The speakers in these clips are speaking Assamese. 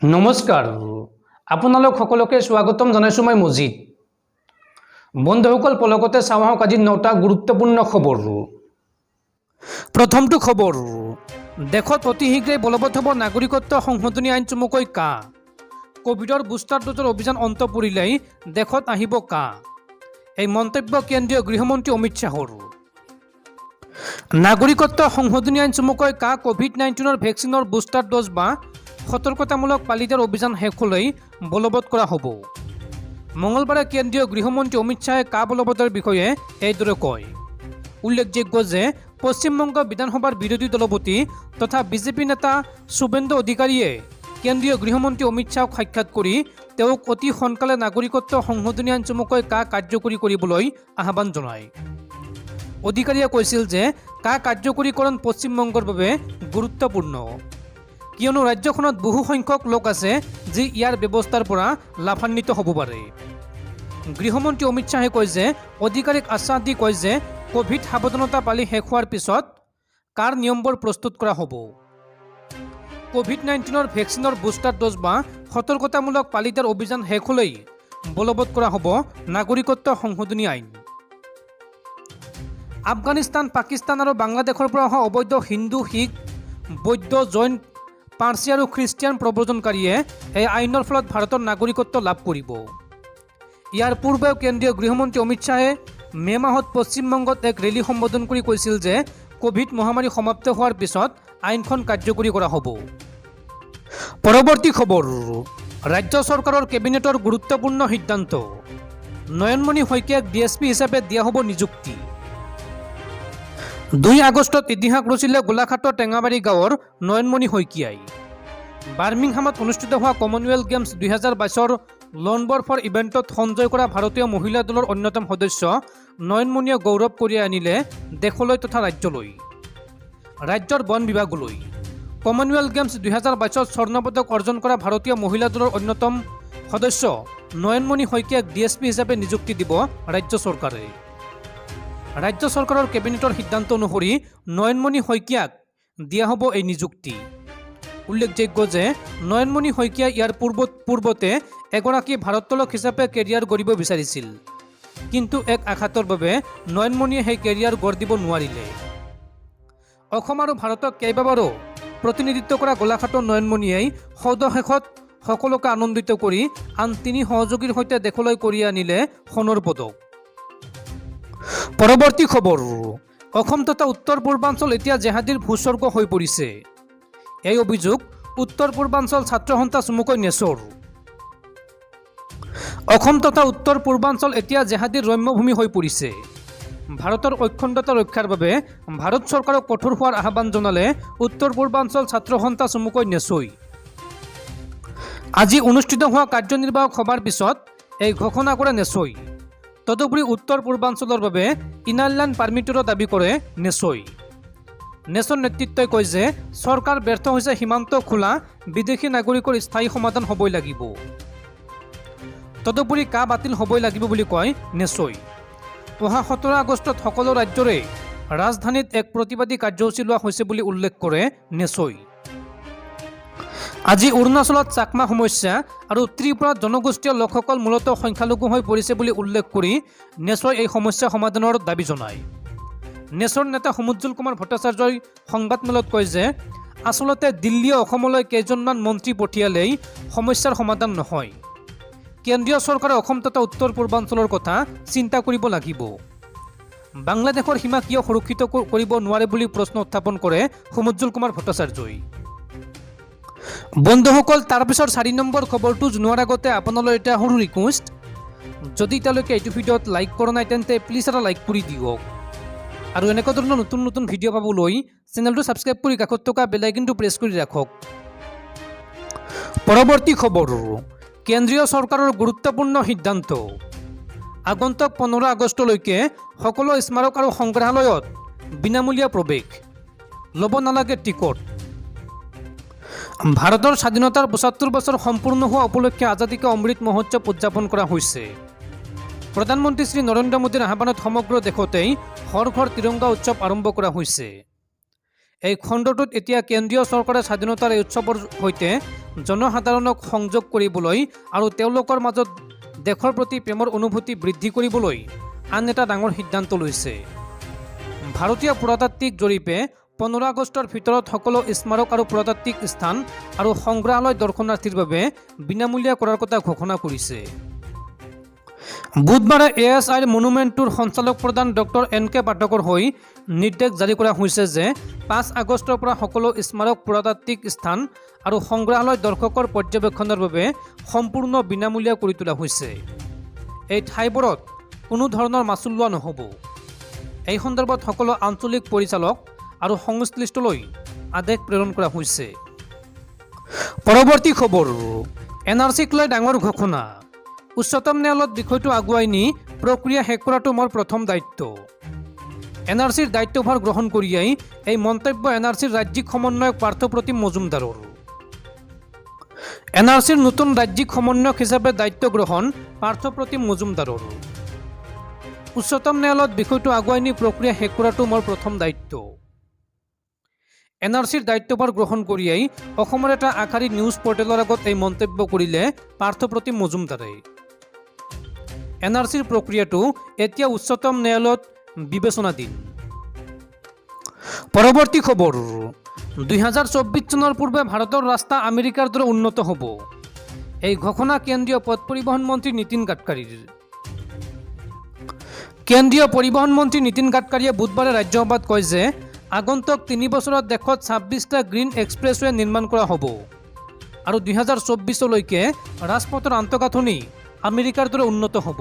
নমস্কাৰ আপোনালোক সকলোকে স্বাগতম জনাইছো মই মজিদ বন্ধুসকল পলকতে চাওঁ আহক আজি 9টা গুৰুত্বপূৰ্ণ খবৰ। প্ৰথমটো খবৰ, দেশত অতি শীঘ্ৰে বলবৎ হ'ব নাগৰিকত্ব সংশোধনী আইন চমুকৈ কা। কোভিডৰ বুষ্টাৰ ড'জৰ অভিযান অন্ত পৰিলেই দেশত আহিব কা। এই মন্তব্য কেন্দ্ৰীয় গৃহমন্ত্ৰী অমিত শ্বাহৰ। নাগৰিকত্ব সংশোধনী আইন চমুকৈ কা কোভিড-19 ভেকচিনৰ বুষ্টাৰ ড'জ বা সতৰ্কতামূলক পালিতাৰ অভিযান শেষ হ'লেই বলবৎ কৰা হ'ব। মঙলবাৰে কেন্দ্ৰীয় গৃহমন্ত্ৰী অমিত শ্বাহে কা বলবৎৰ বিষয়ে এইদৰে কয়। উল্লেখযোগ্য যে পশ্চিমবংগ বিধানসভাৰ বিৰোধী দলপতি তথা বিজেপি নেতা শুভেন্দু অধিকাৰীয়ে কেন্দ্ৰীয় গৃহমন্ত্ৰী অমিত শ্বাহক সাক্ষাৎ কৰি তেওঁক অতি সোনকালে নাগৰিকত্ব সংশোধনী আইন চমুকৈ কা কাৰ্যকৰী কৰিবলৈ আহ্বান জনায়। অধিকাৰীয়ে কৈছিল যে কা কাৰ্যকৰীকৰণ পশ্চিমবংগৰ বাবে গুৰুত্বপূৰ্ণ, কিয়নো ৰাজ্যখনত বহু সংখ্যক লোক আছে যি ইয়াৰ ব্যৱস্থাৰ পৰা লাভান্বিত হ'ব পাৰে। গৃহমন্ত্ৰী অমিত শ্বাহে কয় যে অধিকাৰীক আশ্বাস দি কয় যে কোভিড সাৱধানতা পালি শেষ হোৱাৰ পিছত কাৰ নিয়মবোৰ প্ৰস্তুত কৰা হ'ব। কোভিড-19 ভেকচিনৰ বুষ্টাৰ ড'জ বা সতৰ্কতামূলক পালিতাৰ অভিযান শেষ হ'লেই বলবৎ কৰা হ'ব নাগৰিকত্ব সংশোধনী আইন। আফগানিস্তান, পাকিস্তান আৰু বাংলাদেশৰ পৰা অহা অবৈধ হিন্দু, শিখ, বৌদ্ধ, জৈন, পাৰ্চী আৰু খ্ৰীষ্টিয়ান প্ৰব্ৰজনকাৰীয়ে এই আইনৰ ফলত ভাৰতৰ নাগৰিকত্ব লাভ কৰিব। ইয়াৰ পূৰ্বেও কেন্দ্ৰীয় গৃহমন্ত্ৰী অমিত শ্বাহে মে' মাহত পশ্চিমবংগত এক ৰেলী সম্বোধন কৰি কৈছিল যে কোভিড মহামাৰী সমাপ্ত হোৱাৰ পিছত আইনখন কাৰ্যকৰী কৰা হ'ব। পৰৱৰ্তী খবৰ, ৰাজ্য চৰকাৰৰ কেবিনেটৰ গুৰুত্বপূৰ্ণ সিদ্ধান্ত। নয়নমণি শইকীয়াক DSP হিচাপে দিয়া হ'ব নিযুক্তি। 2 আগষ্টত ইতিহাস ৰচিলে গোলাঘাটৰ টেঙাবাৰী গাঁৱৰ নয়নমণি শইকীয়াই। বাৰ্মিংহামত অনুষ্ঠিত হোৱা কমনৱেলথ গেমছ 2022ৰ লন বৰফৰ ইভেণ্টত সঞ্জয় কৰা ভাৰতীয় মহিলা দলৰ অন্যতম সদস্য নয়নমণিয়ে গৌৰৱ কঢ়িয়াই আনিলে দেশলৈ তথা ৰাজ্যলৈ, ৰাজ্যৰ বন বিভাগলৈ। কমনৱেলথ গেমছ 2022ত স্বৰ্ণ পদক অৰ্জন কৰা ভাৰতীয় মহিলা দলৰ অন্যতম সদস্য নয়নমণি শইকীয়াক DSP হিচাপে নিযুক্তি দিব ৰাজ্য চৰকাৰে। ৰাজ্য চৰকাৰৰ কেবিনেটৰ সিদ্ধান্ত অনুসৰি নয়নমণি শইকীয়াক দিয়া হ'ব এই নিযুক্তি। উল্লেখযোগ্য যে নয়নমণি শইকীয়াই ইয়াৰ পূৰ্বতে এগৰাকী ভাৰোত্তোলক হিচাপে কেৰিয়াৰ গঢ়িব বিচাৰিছিল, কিন্তু এক আঘাতৰ বাবে নয়নমণিয়ে সেই কেৰিয়াৰ গঢ় দিব নোৱাৰিলে। অসম আৰু ভাৰতক কেইবাবাৰো প্ৰতিনিধিত্ব কৰা গোলাঘাটৰ নয়নমণিয়েই সদশেষত সকলোকে আনন্দিত কৰি আন 3 সহযোগীৰ সৈতে দেশলৈ কঢ়িয়াই আনিলে সোণৰ পদক। পৰৱৰ্তী খবৰ, অসম তথা উত্তৰ পূৰ্বাঞ্চল এতিয়া জেহাদীৰ ভূস্বৰ্গ হৈ পৰিছে। এই অভিযোগ উত্তৰ পূৰ্বাঞ্চল ছাত্ৰ সন্থা চমুকৈ নেচৰ। অসম তথা উত্তৰ পূৰ্বাঞ্চল এতিয়া জেহাদীৰ ৰম্যভূমি হৈ পৰিছে। ভাৰতৰ অখণ্ডতা ৰক্ষাৰ বাবে ভাৰত চৰকাৰক কঠোৰ হোৱাৰ আহ্বান জনালে উত্তৰ পূৰ্বাঞ্চল ছাত্ৰ সন্থা চমুকৈ নেচই। আজি অনুষ্ঠিত হোৱা কাৰ্যনিৰ্বাহক সভাৰ পিছত এই ঘোষণা কৰে নেচই। তদুপৰি উত্তৰ পূৰ্বাঞ্চলৰ বাবে ইনাৰ লাইন পাৰ্মিটৰো দাবী কৰে নেচই। নেচৰ নেতৃত্বই কয় যে চৰকাৰ ব্যৰ্থ হৈছে, সীমান্ত খোলা, বিদেশী নাগৰিকৰ স্থায়ী সমাধান হ'বই লাগিব। তদুপৰি কা বাতিল হ'বই লাগিব বুলি কয় নেচই। অহা 17 আগষ্টত সকলো ৰাজ্যৰে ৰাজধানীত এক প্ৰতিবাদী কাৰ্যসূচী লোৱা হৈছে বুলি উল্লেখ কৰে নেচই। আজি অৰুণাচলত চাকমা সমস্যা আৰু ত্ৰিপুৰাত জনগোষ্ঠীয় লোকসকল মূলতঃ সংখ্যালঘু হৈ পৰিছে বুলি উল্লেখ কৰি নেচই এই সমস্যা সমাধানৰ দাবী জনায়। নেচৰ নেতা সমুজ্জল কুমাৰ ভট্টাচাৰ্যই সংবাদমেলত কয় যে আচলতে দিল্লীয়ে অসমলৈ কেইজনমান মন্ত্ৰী পঠিয়ালেই সমস্যাৰ সমাধান নহয়। কেন্দ্ৰীয় চৰকাৰে অসম তথা উত্তৰ পূৰ্বাঞ্চলৰ কথা চিন্তা কৰিব লাগিব। বাংলাদেশৰ সীমা কিয় সুৰক্ষিত কৰিব নোৱাৰে বুলি প্ৰশ্ন উত্থাপন কৰে সমুজ্জল কুমাৰ ভট্টাচাৰ্যই। বন্ধুসকল, তাৰপিছত 4 নম্বৰ খবৰটো জনোৱাৰ আগতে আপোনালৈ এটা সৰু ৰিকুৱেষ্ট, যদি এতিয়ালৈকে এইটো ভিডিঅ'ত লাইক কৰা নাই তেন্তে প্লিজ এটা লাইক কৰি দিয়ক আৰু এনেকুৱা ধৰণৰ নতুন নতুন ভিডিঅ' পাবলৈ চেনেলটো ছাবস্ক্ৰাইব কৰি কাষত থকা বেল আইকনটো প্ৰেছ কৰি ৰাখক। পৰৱৰ্তী খবৰ, কেন্দ্ৰীয় চৰকাৰৰ গুৰুত্বপূৰ্ণ সিদ্ধান্ত। আগন্তুক 15 আগষ্টলৈকে সকলো স্মাৰক আৰু সংগ্ৰহালয়ত বিনামূলীয়া প্ৰৱেশ, ল'ব নালাগে টিকট। ভাৰতৰ স্বাধীনতাৰ 75 বছৰ সম্পূৰ্ণ হোৱা উপলক্ষে আজাদী কা অমৃত মহোৎসৱ উদযাপন কৰা হৈছে। প্ৰধানমন্ত্ৰী শ্ৰী নৰেন্দ্ৰ মোদীৰ আহ্বানত সমগ্ৰ দেশতেই হৰ ঘৰ তিৰংগা উৎসৱ আৰম্ভ কৰা হৈছে। এই খণ্ডটোত এতিয়া কেন্দ্ৰীয় চৰকাৰে স্বাধীনতাৰ এই উৎসৱৰ সৈতে জনসাধাৰণক সংযোগ কৰিবলৈ আৰু তেওঁলোকৰ মাজত দেশৰ প্ৰতি প্ৰেমৰ অনুভূতি বৃদ্ধি কৰিবলৈ আন এটা ডাঙৰ সিদ্ধান্ত লৈছে। ভাৰতীয় পুৰাতাত্ত্বিক জৰীপে 15 আগষ্টৰ ভিতৰত সকলো স্মাৰক আৰু পুৰাতাত্ত্বিক স্থান আৰু সংগ্ৰহালয় দৰ্শনাৰ্থীৰ বাবে বিনামূলীয়া কৰাৰ কথা ঘোষণা কৰিছে। বুধবাৰে ASIৰ মনুমেণ্টটোৰ সঞ্চালক প্ৰধান ডক্টৰ NK পাঠকৰ হৈ নিৰ্দেশ জাৰি কৰা হৈছে যে 5 আগষ্টৰ পৰা সকলো স্মাৰক পুৰাতাত্ত্বিক স্থান আৰু সংগ্ৰহালয় দৰ্শকৰ পৰ্যবেক্ষণৰ বাবে সম্পূৰ্ণ বিনামূলীয়া কৰি তোলা হৈছে। এই ঠাইবোৰত কোনো ধৰণৰ মাচুল লোৱা নহ'ব। এই সন্দৰ্ভত সকলো আঞ্চলিক পৰিচালক আৰু সংশ্লিষ্টলৈ আদেশ প্ৰেৰণ কৰা হৈছে। পৰৱৰ্তী খবৰ, NRCক লৈ ডাঙৰ ঘোষণা। উচ্চতম ন্যায়ালয়ত বিষয়টো আগুৱাই নি প্ৰক্ৰিয়া শেষ কৰাটো মোৰ প্ৰথম দায়িত্ব। NRCৰ দায়িত্বভাৰ গ্ৰহণ কৰিয়েই এই মন্তব্য NRCৰ ৰাজ্যিক সমন্বয়ক পাৰ্থপ্ৰতিম মজুমদাৰৰ। NRCৰ নতুন ৰাজ্যিক সমন্বয়ক হিচাপে দায়িত্ব গ্ৰহণ পাৰ্থপ্ৰতিম মজুমদাৰৰ। উচ্চতম ন্যায়ালয়ত বিষয়টো আগুৱাই নি প্ৰক্ৰিয়া শেষ কৰাটো মোৰ প্ৰথম দায়িত্ব। NRCৰ দায়িত্বভাৰ গ্ৰহণ কৰিয়েই অসমৰ এটা আখাৰী নিউজ পৰ্টেলৰ আগত এই মন্তব্য কৰিলে পাৰ্থপ্ৰতিম মজুমদাৰে। NRCৰ প্ৰক্ৰিয়াটো এতিয়া উচ্চতম ন্যায়ালয়ত বিবেচনাধীন। পৰৱৰ্তী খবৰ, 2024 চনৰ পূৰ্বে ভাৰতৰ ৰাস্তা আমেৰিকাৰ দৰে উন্নত হ'ব। এই ঘোষণা কেন্দ্ৰীয় পথ পৰিবহণ মন্ত্ৰী নীতিন গাডকাৰীৰ। কেন্দ্ৰীয় পৰিবহণ মন্ত্ৰী নীতিন গাডকাৰীয়ে বুধবাৰে ৰাজ্যসভাত কয় যে আগন্তুক 3 বছৰত দেশত 26টা গ্ৰীণ এক্সপ্ৰেছৱে নিৰ্মাণ কৰা হ'ব আৰু 2024লৈকে ৰাজপথৰ আন্তঃগাঁথনি আমেৰিকাৰ দৰে উন্নত হ'ব।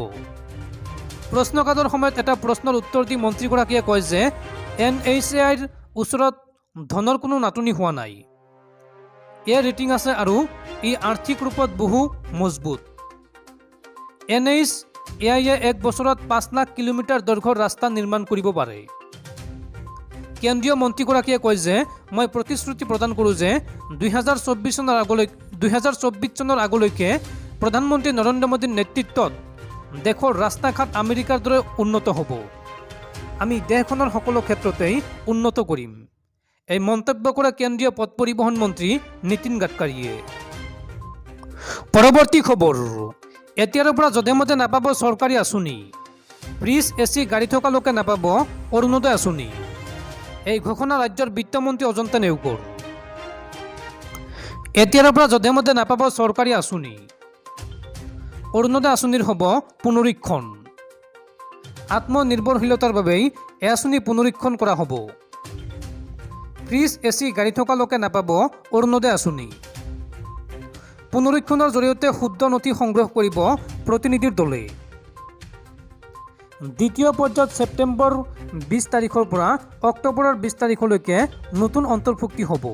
প্ৰশ্নকালৰ সময়ত এটা প্ৰশ্নৰ উত্তৰ দি মন্ত্ৰীগৰাকীয়ে কয় যে NHAIৰ ওচৰত ধনৰ কোনো নাটনি হোৱা নাই। ইয়াৰ ৰেটিং আছে আৰু ই আৰ্থিক ৰূপত বহু মজবুত। NHAIয়ে 1 বছৰত 5 লাখ কিলোমিটাৰ দৈৰ্ঘ্যৰ ৰাস্তা নিৰ্মাণ কৰিব পাৰে। কেন্দ্ৰীয় মন্ত্ৰীগৰাকীয়ে কয় যে মই প্ৰতিশ্ৰুতি প্ৰদান কৰোঁ যে 2024 চনৰ আগলৈকে প্ৰধানমন্ত্ৰী নৰেন্দ্ৰ মোদীৰ নেতৃত্বত দেশৰ ৰাস্তা ঘাট আমেৰিকাৰ দৰে উন্নত হ'ব। আমি দেশখনৰ সকলো ক্ষেত্ৰতেই উন্নত কৰিম। এই মন্তব্য কৰে কেন্দ্ৰীয় পথ পৰিবহণ মন্ত্ৰী নীতিন গাডকাৰীয়ে। পৰৱৰ্তী খবৰ, এতিয়াৰ পৰা যধে মধে নাপাব চৰকাৰী আঁচনি। ফ্ৰিজ AC গাড়ী থকা লোকে নাপাব অৰুণোদয় আঁচনি। এই ঘোষণা ৰাজ্যৰ বিত্তমন্ত্ৰী অজন্তা নেওগৰ। এতিয়াৰ পৰা যধে মধে নাপাব চৰকাৰী আঁচনি। অৰুণোদয় আঁচনিৰ হ'ব পুনৰীক্ষণ। আত্মনিৰ্ভৰশীলতাৰ বাবেই এই আঁচনি পুনৰীক্ষণ কৰা হ'ব। ফ্ৰিজ AC গাড়ী থকা লোকে নাপাব অৰুণোদয় আঁচনি। পুনৰীক্ষণৰ জৰিয়তে শুদ্ধ নথি সংগ্ৰহ কৰিব প্ৰতিনিধিৰ দলে। দ্বিতীয় পৰ্যায়ত ছেপ্টেম্বৰ 20 তাৰিখৰ পৰা অক্টোবৰৰ 20 তাৰিখলৈকে নতুন অন্তৰ্ভুক্তি হ'ব।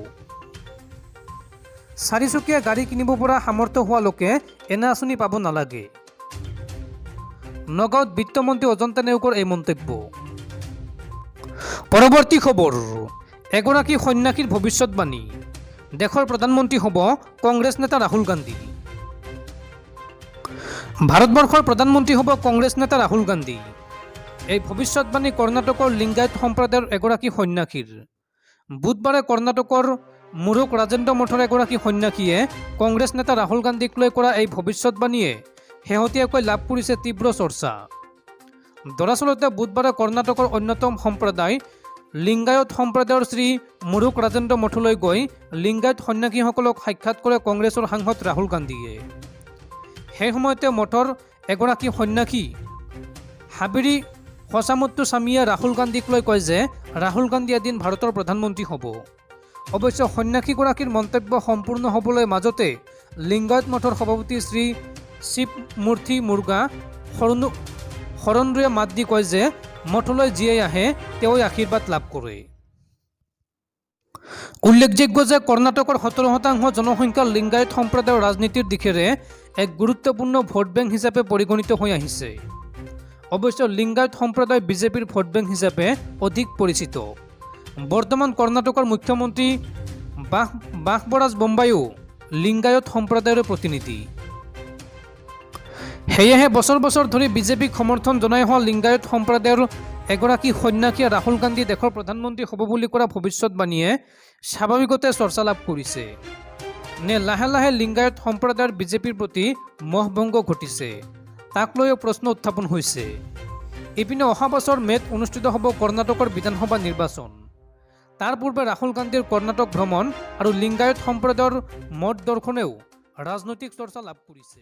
4চকীয়া গাড়ী কিনিব পৰা সামৰ্থ্য হোৱা লোকে এনে আঁচনি পাব নালাগে। নগাঁৱত বিত্তমন্ত্ৰী অজন্তা নেওগৰ এই মন্তব্য। পৰৱৰ্তী খবৰ, এগৰাকী সন্যাসীৰ ভৱিষ্যতবাণী। দেশৰ প্ৰধানমন্ত্ৰী হ'ব কংগ্ৰেছ নেতা ৰাহুল গান্ধী। ভাৰতবৰ্ষৰ প্ৰধানমন্ত্ৰী হ'ব কংগ্ৰেছ নেতা ৰাহুল গান্ধী। এই ভৱিষ্যতবাণী কৰ্ণাটকৰ লিংগায়ত সম্প্ৰদায়ৰ এগৰাকী সন্যাসীৰ। বুধবাৰে কৰ্ণাটকৰ মুৰুক ৰাজেন্দ্ৰ মঠৰ এগৰাকী সন্যাসীয়ে কংগ্ৰেছ নেতা ৰাহুল গান্ধীক লৈ কৰা এই ভৱিষ্যতবাণীয়ে শেহতীয়াকৈ লাভ কৰিছে তীব্ৰ চৰ্চা। দৰাচলতে বুধবাৰে কৰ্ণাটকৰ অন্যতম সম্প্ৰদায় লিংগায়ত সম্প্ৰদায়ৰ শ্ৰী মুৰুক ৰাজেন্দ্ৰ মঠলৈ গৈ লিংগায়ত সন্যাসীসকলক সাক্ষাৎ কৰে কংগ্ৰেছৰ সাংসদ ৰাহুল গান্ধীয়ে। সেই সময়তে মঠৰ এগৰাকী সন্যাসী হাবিৰি হছামুত্তু স্বামীয়ে ৰাহুল গান্ধীক লৈ কয় যে ৰাহুল গান্ধী এদিন ভাৰতৰ প্ৰধানমন্ত্ৰী হ'ব। অৱশ্যে সন্যাসীগৰাকীৰ মন্তব্য সম্পূৰ্ণ হ'বলৈ মাজতে লিংগায়ত মঠৰ সভাপতি শ্ৰী শিৱমূৰ্তি মুৰুগা শৰণৰে মাত দি কয় যে মঠলৈ যিয়েই আহে তেওঁই আশীৰ্বাদ লাভ কৰে। উল্লেখযোগ্য যে কৰ্ণাটকৰ 17% জনসংখ্যাৰ লিংগায়ত সম্প্ৰদায়ৰ ৰাজনীতিৰ দিশেৰে এক গুৰুত্বপূৰ্ণ ভোট বেংক হিচাপে পৰিগণিত হৈ আহিছে। অৱশ্যে লিংগায়ত সম্প্ৰদায় বিজেপিৰ ভোট বেংক হিচাপে অধিক পৰিচিত। বৰ্তমান কৰ্ণাটকৰ মুখ্যমন্ত্ৰী বাসৱৰাজ বোম্বাইও লিংগায়ত সম্প্ৰদায়ৰ প্ৰতিনিধি। সেয়েহে বছৰ বছৰ ধৰি বিজেপিক সমৰ্থন জনাই হোৱা লিংগায়ত সম্প্ৰদায়ৰ এগৰাকী সন্যাসীয়ে ৰাহুল গান্ধী দেশৰ প্ৰধানমন্ত্ৰী হ'ব বুলি কৰা ভৱিষ্যতবাণীয়ে স্বাভাৱিকতে চৰ্চা লাভ কৰিছে নে লাহে লাহে লিংগায়ত সম্প্ৰদায়ৰ বিজেপিৰ প্ৰতি মোহভংগ ঘটিছে তাক লৈও প্ৰশ্ন উত্থাপন হৈছে। ইপিনে অহা বছৰ মে'ত অনুষ্ঠিত হ'ব কৰ্ণাটকৰ বিধানসভা নিৰ্বাচন। তাৰ পূৰ্বে ৰাহুল গান্ধীৰ কৰ্ণাটক ভ্ৰমণ আৰু লিংগায়ত সম্প্ৰদায়ৰ মত দৰ্শনেও ৰাজনৈতিক চৰ্চা লাভ কৰিছে।